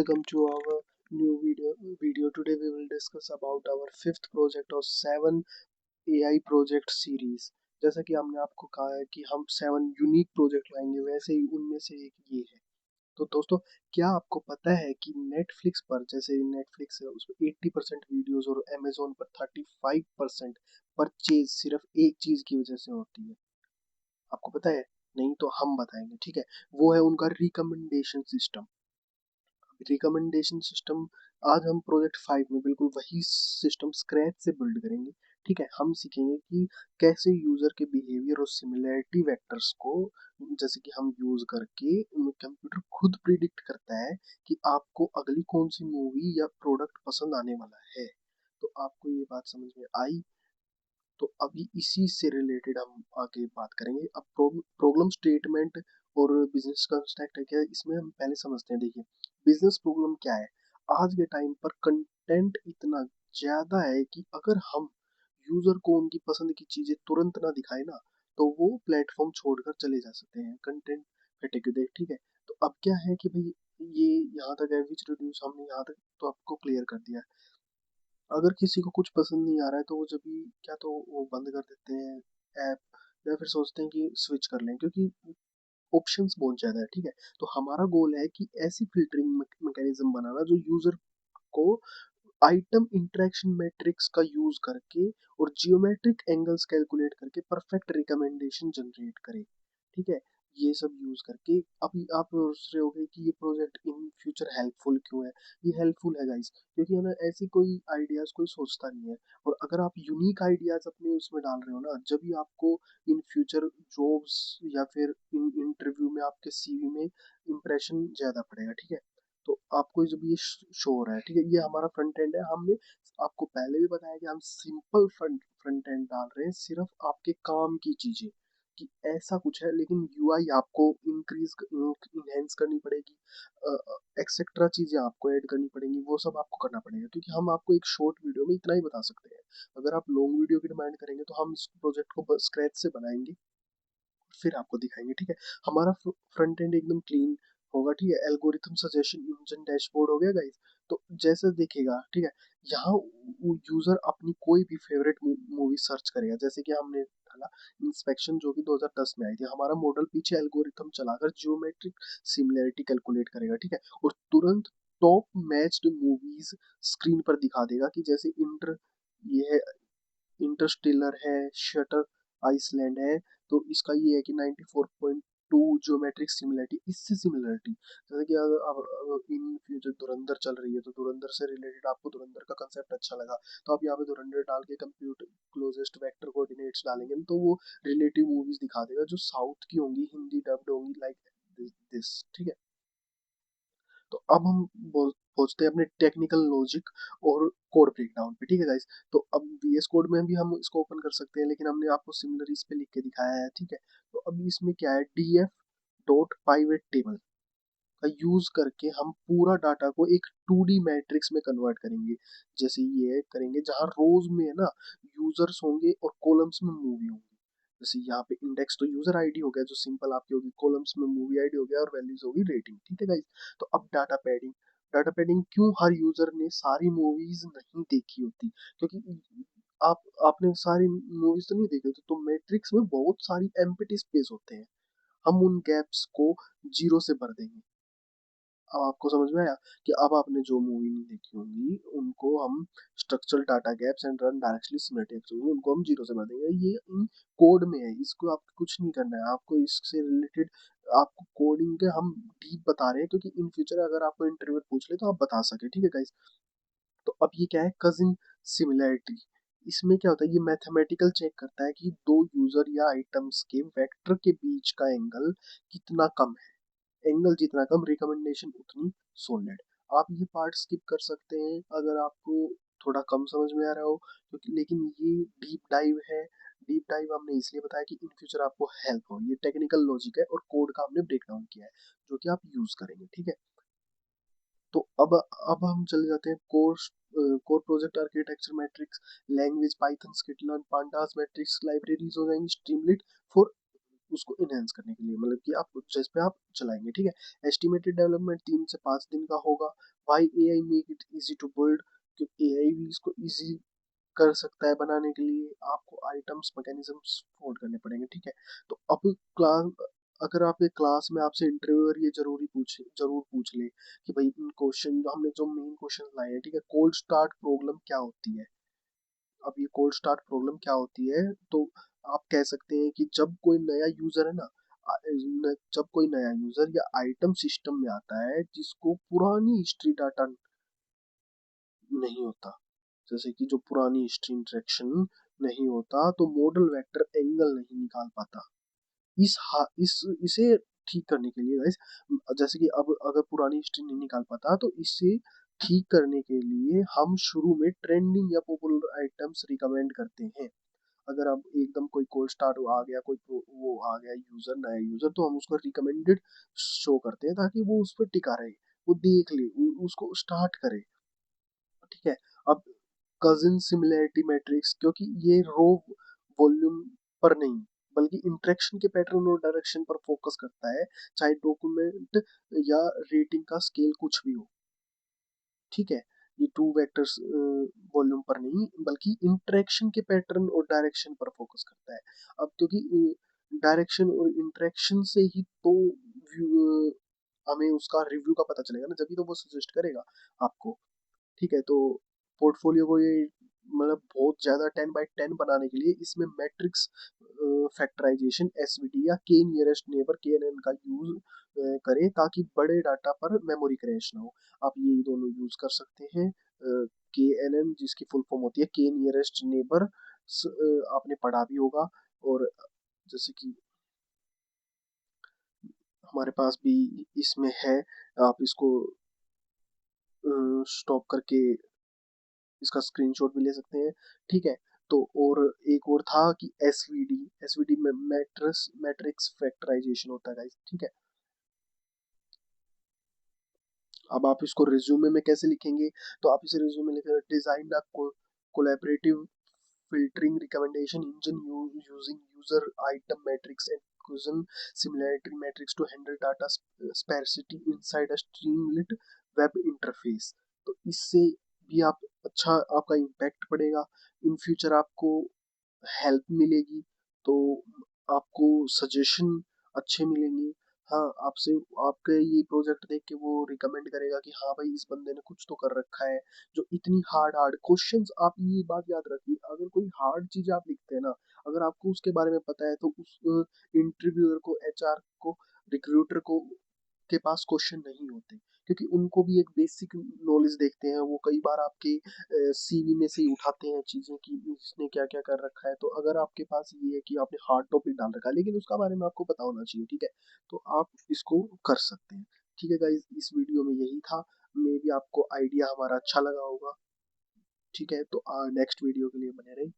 Welcome to our new video. Today we will discuss about our fifth project of 7 AI project series. जैसा कि हमने आपको कहा है कि हम 7 यूनिक प्रोजेक्ट लाएंगे, वैसे ही उनमें से एक ये है। तो दोस्तों, क्या आपको पता है कि नेटफ्लिक्स पर, जैसे नेटफ्लिक्स है उसमें 80% वीडियोस और अमेजोन पर 35% परचेज सिर्फ एक चीज की वजह से होती है। आपको पता है? नहीं तो हम बताएंगे, ठीक है। वो है उनका रिकमेंडेशन सिस्टम। रिकमेंडेशन सिस्टम आज हम प्रोजेक्ट 5 में बिल्कुल वही सिस्टम स्क्रैच से बिल्ड करेंगे। ठीक है, हम सीखेंगे कि कैसे यूजर के बिहेवियर और सिमिलैरिटी वेक्टर्स को, जैसे कि हम यूज करके कंप्यूटर खुद प्रिडिक्ट करता है कि आपको अगली कौन सी मूवी या प्रोडक्ट पसंद आने वाला है। तो आपको ये बात समझ में आई? तो अभी इसी से रिलेटेड हम आगे बात करेंगे। अब प्रॉब्लम स्टेटमेंट और बिजनेस कंस्ट्रक्ट है क्या, इसमें हम पहले समझते हैं। देखिए, बिजनेस प्रॉब्लम क्या है। आज के टाइम पर कंटेंट इतना ज्यादा है कि अगर हम यूजर को उनकी पसंद की चीजें तुरंत ना दिखाए ना, तो वो प्लेटफॉर्म छोड़कर चले जा सकते हैं कंटेंट फैटिग देख। ठीक है, तो अब क्या है कि भाई, ये यहाँ तक है विच रिड्यूस, हमने यहाँ तक तो आपको क्लियर कर दिया है। अगर किसी को कुछ पसंद नहीं आ रहा है तो वो जब भी क्या, तो वो बंद कर देते हैं ऐप, या फिर सोचते हैं कि स्विच कर लें, क्योंकि ऑप्शंस बहुत ज़्यादा है। ठीक है, तो हमारा गोल है कि ऐसी फिल्टरिंग मैकेनिज्म बनाना जो यूजर को आइटम इंटरेक्शन मैट्रिक्स का यूज करके और जियोमेट्रिक एंगल्स कैलकुलेट करके परफेक्ट रिकमेंडेशन जनरेट करे। ठीक है, ये सब यूज करके। अभी आप सोच रहे होगे कि ये प्रोजेक्ट इन फ्यूचर हेल्पफुल क्यों है। ये हेल्पफुल है गाइस, क्योंकि है ना, ऐसी कोई आइडियाज कोई सोचता नहीं है। और अगर आप यूनिक आइडियाज अपने उसमें डाल रहे हो ना, जब भी आपको इन फ्यूचर जॉब्स या फिर इन इंटरव्यू में आपके सीवी में इंप्रेशन ज्यादा पड़ेगा। ठीक है, तो आपको जब ये शो हो रहा है, ठीक है, ये हमारा फ्रंट एंड है। हमने आपको पहले भी बताया कि हम सिंपल फ्रंट फ्रंट एंड डाल रहे हैं, सिर्फ आपके काम की चीजें, कि ऐसा कुछ है। लेकिन यूआई आपको इंक्रीज इनहेंस करनी पड़ेगी, एक्सेट्रा चीजें आपको ऐड करनी पड़ेंगी, वो सब आपको करना पड़ेगा, क्योंकि हम आपको एक शॉर्ट वीडियो में इतना ही बता सकते हैं। अगर आप लॉन्ग वीडियो की डिमांड करेंगे तो हम इस प्रोजेक्ट को स्क्रैच से बनाएंगे, फिर आपको दिखाएंगे। ठीक है, हमारा फ्रंट एंड एकदम क्लीन होगा। ठीक है, एल्गोरिथम सजेशन इंजन डैशबोर्ड हो गया गाइस। तो जैसे देखेगा, ठीक है, यहाँ यूजर अपनी कोई भी फेवरेट मूवी सर्च करेगा। जैसे कि हमने डाला इंस्पेक्शन, जो कि 2010 में आई थी। हमारा मॉडल पीछे एल्गोरिथम चलाकर जियोमेट्रिक सिमिलैरिटी कैलकुलेट करेगा। ठीक है, और तुरंत टॉप मैच्ड मूवीज स्क्रीन पर दिखा देगा, कि जैसे ये है, इंटरस्टेलर है, शटर आइसलैंड है। तो इसका ये है कि 94.2 ज्योमेट्रिक सिमिलरिटी, इससे सिमिलरिटी, जैसे कि अगर अब इन फ्यूचर धुरंधर चल रही है, तो धुरंधर से रिलेटेड आपको धुरंधर का कंसेप्ट अच्छा लगा, तो आप यहाँ पे धुरंधर डाल के कंप्यूटर क्लोजेस्ट वेक्टर कोऑर्डिनेट्स डालेंगे, तो वो रिलेटिव मूवीज दिखा देगा जो साउथ की होंगी, हिंदी डब्ड होंगी, लाइक दिस। ठीक है, तो अब हम पहुंचते हैं अपने टेक्निकल लॉजिक और कोड ब्रेकडाउन पे। ठीक है गाइस, तो अब वीएस कोड में भी हम इसको ओपन कर सकते हैं, लेकिन हमने आपको सिमिलर इस पे लिख के दिखाया है। ठीक है, तो अभी इसमें क्या है, डीएफ डॉट पाइवेट टेबल का यूज करके हम पूरा डाटा को एक 2D मैट्रिक्स में कन्वर्ट करेंगे। जैसे ये करेंगे जहां रोज में है ना यूजर्स होंगे और कॉलम्स में मूवी होंगी। जैसे यहाँ पे इंडेक्स तो यूजर आईडी हो गया जो सिंपल आपकी होगी, कॉलम्स में मूवी आईडी हो गया और वैल्यूज होगी रेटिंग। ठीक है गाइस, तो अब डाटा पैडिंग क्यों, हर यूजर ने सारी मूवीज नहीं देखी होती, क्योंकि आपने सारी मूवीज तो नहीं देखी होती, तो मैट्रिक्स में बहुत सारी एम्प्टी स्पेस होते हैं। हम उन गैप्स को जीरो से भर देंगे। अब आपको समझ में आया कि अब आपने जो मूवी नहीं देखी होंगी उनको हम structural data gaps and run directly symmetric होंगे, उनको हम जीरो से भर देंगे। ये इन कोड में है, इसको आपको कुछ नहीं करना है। आपको इससे रिलेटेड आपको कोडिंग के हम डीप बता रहे हैं, क्योंकि इन फ्यूचर अगर आपको इंटरव्यू पूछ ले तो आप बता सके। ठीक है गाइस, तो अब ये क्या है, कजिन सिमिलैरिटी। इसमें क्या होता है, ये मैथमेटिकल चेक करता है कि दो यूजर या आइटम्स के वेक्टर के बीच का एंगल कितना कम है। एंगल जितना कम, रिकमेंडेशन उतनी सॉलिड। आप ये पार्ट स्किप कर सकते हैं अगर आपको थोड़ा कम समझ में आ रहा हो, क्योंकि लेकिन ये डीप डाइव है। डीप डाइव हमने इसलिए बताया कि इन फ्यूचर आपको हेल्प हो। ये टेक्निकल लॉजिक है और कोड का हमने ब्रेक डाउन किया है, जो कि आप यूज करेंगे। ठीक है, तो अब हम चले जाते हैं core project architecture matrix, language Python scikit learn pandas matrix libraries हो जाएंगी, स्ट्रीमलिट फॉर उसको इनहेंस करने के लिए, मतलब कि आप जिस पे आप चलाएंगे, ठीक है। एस्टिमेटेड डेवलपमेंट 3 से 5 दिन का होगा। Why AI make it easy to build, क्योंकि एआई भी इसको इजी कर सकता है बनाने के लिए। आपको आइटम्स मैकेनिज्म्स फोल्ड करने पड़ेंगे, ठीक है। तो अब क्लास, अगर आपके क्लास में आपसे इंटरव्यूअर ये जरूर पूछ ले कि भाई इन क्वेश्चन जो हमने जो मेन क्वेश्चन लाए हैं, ठीक है, कोल्ड स्टार्ट प्रॉब्लम क्या होती है। अब ये कोल्ड स्टार्ट प्रॉब्लम क्या होती है, तो आप कह सकते हैं कि जब कोई नया यूजर है ना, जब कोई नया यूजर या आइटम सिस्टम में आता है जिसको पुरानी हिस्ट्री डाटा नहीं होता, जैसे कि जो पुरानी हिस्ट्री इंटरेक्शन नहीं होता, तो मॉडल वेक्टर एंगल नहीं निकाल पाता। इसे ठीक करने के लिए गाइस, जैसे कि अब अगर पुरानी हिस्ट्री नहीं निकाल पाता, तो इसे ठीक करने के लिए हम शुरू में ट्रेंडिंग या पॉपुलर आइटम्स रिकमेंड करते हैं। अगर अब एकदम कोई कोल्ड स्टार्ट आ गया, वो आ गया यूजर, नया यूजर, तो हम उसको रिकमेंडेड शो करते हैं ताकि वो उस पर टिका रहे, वो देख ले, उसको स्टार्ट करे, ठीक है। अब कजिन सिमिलैरिटी मैट्रिक्स, क्योंकि ये रो वॉल्यूम पर नहीं बल्कि इंटरेक्शन के पैटर्न और डायरेक्शन पर फोकस करता है, चाहे डॉक्यूमेंट या रेटिंग का स्केल कुछ भी हो, ठीक है। ये टू वेक्टर्स वॉल्यूम पर नहीं बल्कि इंटरेक्शन के पैटर्न और डायरेक्शन पर फोकस करता है। अब क्योंकि डायरेक्शन और इंटरेक्शन से ही तो हमें उसका रिव्यू का पता चलेगा ना, जब भी तो वो सजेस्ट करेगा आपको, ठीक है। तो पोर्टफोलियो को ये मतलब बहुत ज्यादा 10 बाई 10 बनाने के लिए इसमें मैट्रिक्स फैक्टराइजेशन, एसवीडी या के नियरेस्ट नेबर के एन एन का यूज करें ताकि बड़े डाटा पर मेमोरी क्रैश ना हो। आप ये दोनों यूज कर सकते हैं। के एन एन जिसकी फुल फॉर्म होती है के नियरेस्ट नेबर, आपने पढ़ा भी होगा। और जैसे कि हमारे पास भी इसमें है, आप इसको स्टॉप करके इसका स्क्रीनशॉट भी ले सकते हैं, ठीक है। तो और एक और था कि एसवीडी में मैट्रिक्स फैक्टराइजेशन होता है guys, ठीक है। अब आप इसको रिज्यूमे में कैसे लिखेंगे, तो आप इसे रिज्यूमे में लिखेंगे, design a collaborative filtering recommendation engine using user item metrics and cousin similarity metrics to handle data sparsity inside a streamlit web interface। तो इससे भी आप अच्छा, आपका इम्पैक्ट पड़ेगा, इन फ्यूचर आपको हेल्प मिलेगी, तो आपको सजेशन अच्छे मिलेंगे। हाँ, आपसे आपके ये प्रोजेक्ट देख के वो रिकमेंड करेगा कि हाँ भाई इस बंदे ने कुछ तो कर रखा है। जो इतनी हार्ड हार्ड क्वेश्चंस, आप ये बात याद रखिए, अगर कोई हार्ड चीज आप लिखते हैं ना, अगर आपको उसके बारे में पता है, तो उस इंटरव्यूअर को, एचआर को, रिक्रूटर को के पास क्वेश्चन नहीं होते, क्योंकि उनको भी एक बेसिक नॉलेज देखते हैं। वो कई बार आपके सीवी में से ही उठाते हैं चीजें कि इसने क्या क्या कर रखा है। तो अगर आपके पास ये है कि आपने हार्ड टॉपिक डाल रखा है लेकिन उसका बारे में आपको पता होना चाहिए, ठीक है, तो आप इसको कर सकते हैं, ठीक है गाइज। इस वीडियो में यही था, मे भी आपको आइडिया हमारा अच्छा लगा होगा, ठीक है। तो नेक्स्ट वीडियो के लिए बने रहिए।